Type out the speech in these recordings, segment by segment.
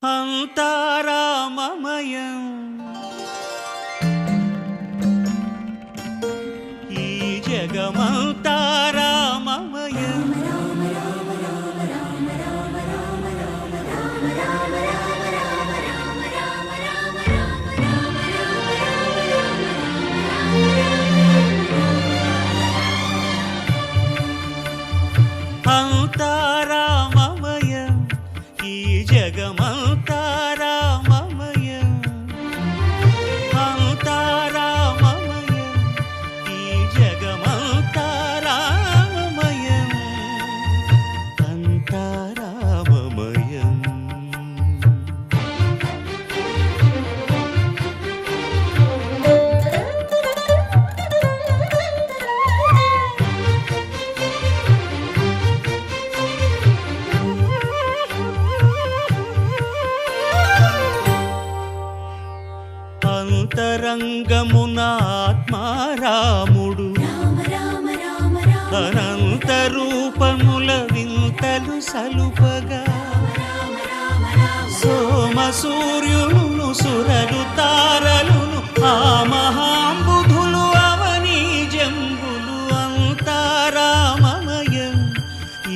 అంతారామమయం ఈ జగమంతారామమయం అంతారామమయం ఈ జగమంతారామమయం అంతారామమయం ఈ జగమంతారామమయం అంతారామమయం అంతరంగమున ఆత్మారాముడు అనంత రూపముల వింతలు సలుపగా సోమ సూర్యులను సురలు తారలును ఆ మహాంబుధులు అవనీ జంబులు అంతారామమయం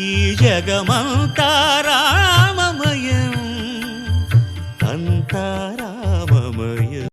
ఈ జగమంతార